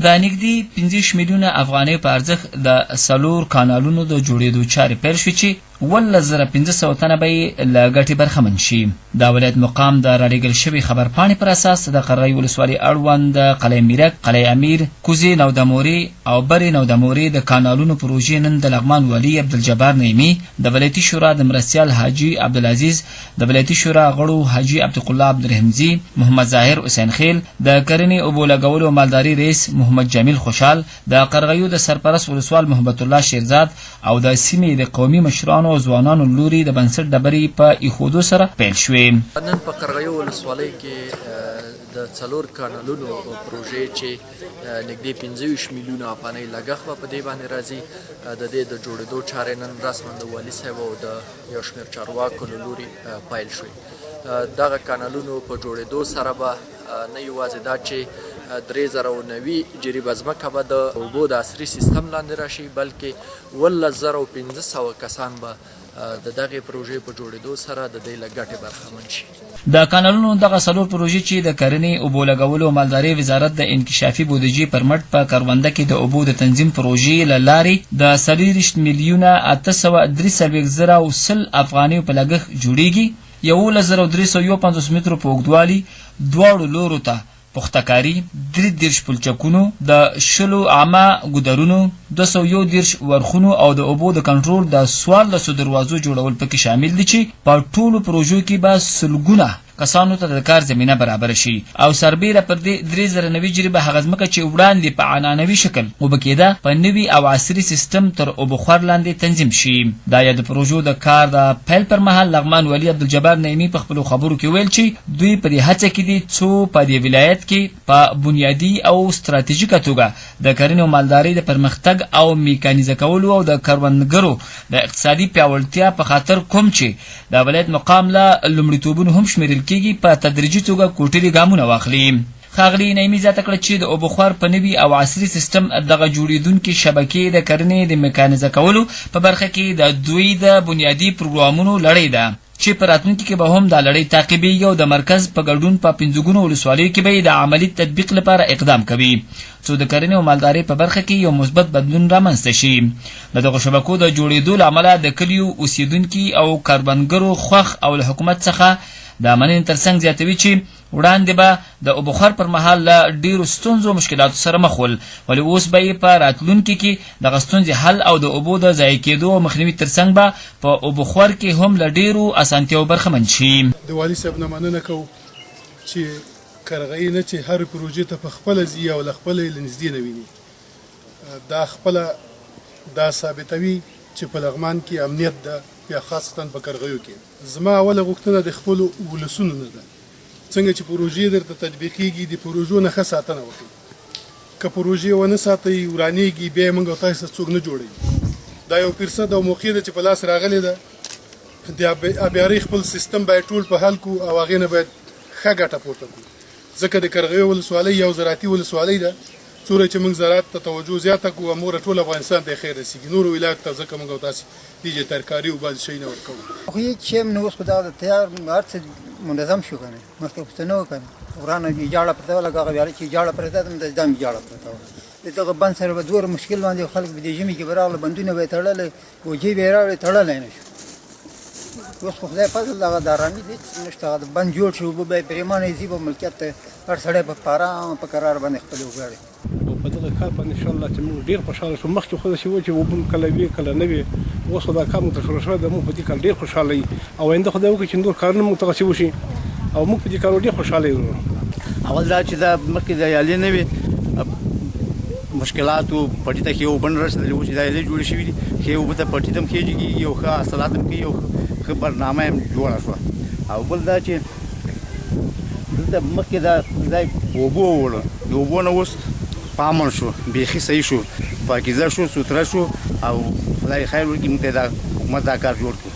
د نږدې 15 میلیونه افغانۍ په ارزښت د 4 کانالونو د جوړېدو چارې پیل شوې چې 11500 تنه به یې له ګټې برخمن شي. د ولایت مقام د رالیږل شوي خبرپاڼې پر اساس د قرغیو ولسوالۍ اړوند قلعه میرک، قلعه امیر، کوزې نودمورې او برې نودمورې د کانالونو پروژې نن د لغمان والي عبدالجبار نعیمي، د ولایتي شورا د مرستیال حاجي عبدالعزیز، د ولایتي شورا غړو حاجي عبدالله عبدالرحمزي، محمد ظاهر حسین خیل، د کرنې اوبو لګولو او مالداري رئیس محمد جمیل خوشحال، د قرغیو د سرپرست ولسوال محبت الله شیرزاد او د سیمې د قومي مشرانو او ځوانانو لوري د بنسټ ډبرې په ایښودو سره پیل شوې. نن په قرغیو ولسوالۍ کې د 4 کانالونو پروژې چې نږدې 25 میلیونه افغانۍ لګښت به په دې باندې راځي، د دې د جوړېدو چارې نن رسما د والي صاحب او د یو شمېر چارواکو له لوري پیل شوې. دغه کانالونو په جوړېدو سره به نه یوازې دا چې 3090 جریبه ځمکه به د اوبو د عصري سیستم لاندې راشي، بلکې 11500 کسان به د دغه پروژې په جوړېدو سره د دې له ګټې برخمن شي. د کانالونو دغه 4 پروژې چې د کرنې، اوبو لګولو او مالدارۍ وزارت د انکشافي بودیجې پر مټ په کرونده کې د اوبو د تنظیم پروژې له لارې د 43 میلیونه 843,100 افغانۍ په لګښت جوړیږي. 11350 مترو په اوږدوالي، دواړو لورو ته پختکاری، 33 پلچکونو، د 20 عامه ګودرونو، 211 ورخونو او د اوبو د کنټرول د 14 دروازو جوړول پکې شامل دي چې په ټولو پروژو کې به سلګونه کسانو ته د کار زمینه برابر شي او سربیره پر دې 3090 جریبه هغه ځمکه چې وړاندې په عنعنوي شکل اوبه کېده په نوي او عصري سیستم تر اوبخور لاندې تنظیم شي. دا یا د پروژو د کار د پیل پر مهال لغمان والي عبدالجبار نعیمي په خپلو خبرو کې ویل چې دوی په دې هڅه کې دي څو په دې ولایت کې په بنیادي او ستراتیژیکه توګه د کرنې او مالدارۍ د پرمختګ او میکانیزه کولو او د کروندګرو د اقتصادي پیاوړتیا په خاطر کوم چې د ولایت مقام له لومړیتوبونو هم شمیرل کېږي په تدریجي توګه کوټلي ګامونه واخلي. ښاغلي نعیمي زیاته کړه چې د اوبخور په نوي او عصري سیستم دغه جوړېدونکې شبکې د کرنې د میکانیزه کولو په برخه کې د دوی د بنیادي پروګرامونو لړۍ ده چې په راتلونکي کې به هم دا لړۍ تعقیبېږي او د مرکز په ګډون په 15 ولسوالیو کې به د عملي تطبیق لپاره اقدام کوي څو د کرنې او مالدارۍ په برخه کې یو مثبت بدلون رامنځته شي. د دغو شبکو د جوړېدو له امله د کلیو اوسیدونکي او کروندګرو خوښ او له حکومت څخه د مننې ترڅنګ زیاتوي چې وړاندې به د اوبخور پر مهال له ډېرو ستونزو مشکلاتو سره مخ ول، ولې اوس به یې په راتلونکي کې دغه ستونزې حل او د اوبو د ضایع کېدو او مخنیوي ترڅنګ به په اوبخور کې هم له ډېرو اسانتیاو برخمن شي. د والي صاحب نه مننه کوو چې قرغۍ نه چې هر پروژې ته په خپله ځي او له خپله یې له نږدې نه ویني، دا خپله دا ثابتوي چې په لغمان کې امنیت ده، بیا خاصتا په قرغیو کې. زما اوله غوښتنه د خپلو ولسونو نه ده څنګه چې پروژې درته تطبیقېږي د پروژو نه ښه ساتنه وکړئ. که پروژې ونه ساتئ ورانېږي بیا یې موږ او تاسو څوک نه جوړوي. دا یو فرصت او موقع ده چې په لاس راغلې ده، د آبیارۍ خپل سیستم باید ټول په حل کړو او هغې نه باید ښه ګټه پورته کړو، ځکه د قرغیو ولسوالۍ یو زراعتي ولسوالۍ ده. څومره چې موږ زراعت ته توجه زیاته کړو هموره ټول افغانستان ته خیر رسېږي، نورو ولایاتو ته ځکه موږ او تاسې دیجې ترکاري او بعضې شی نه ورکوو. خو هېڅ شی هم نه اوس خو دغه تیار هر څه منظم شو که نه، مخکې پوښتنه وکړه ورانه ویجاړه پرته وه لکه هغه ویاله چې ویجاړه پرته ده همداسې دا هم ویجاړه پرته وه. د دغه بند سره به دومره مشکل باندې خلک به دې ژمي کې به راغله بندونه به یې تړلی بوجۍ به یې راوړې تړلی نه شو. اوس خو خدای فضل دغه د ارامي هېڅ نشته، هغه بند جوړ شي اوبه به یې پرېمانه ځي به ملکیت ته هر سړی به په ارامه په قرار باندې خپلې وګاړي. په دغه کار باندې انشاءالله چې موږ ډېر خوشحاله شو. مخکې خو داسې و چې اوبه کله وي کله نه وي، اوس خو دا کار موږ ته شروع شوی ده. موږ په دې کار ډېر خوشحاله یو او آینده خدای وکړي چې نور کارونه موږ دغسې وشي او موږ په دې کار ډېر خوشحاله یو. اول دا چې دا مخکې د یالې نه وي مشکلاتو پټي ته ښې اوبه نه رسېدلې، اوس چې دا یالې جوړې شوي دي ښې اوبه ته پټي ته هم کېږي، یو ښه حاصلات هم کوي، یو ښه برنامه هم جوړه شوه. او بل دا چې دلته مخکې دا ځای اوبو ووړه، د اوبو نه اوس پامن شو، بیخي صحیح شو، پاکیزه شو، سوتره شو او خدای خیر وکړي موږ ته دا حکومت دا کار جوړ کړو.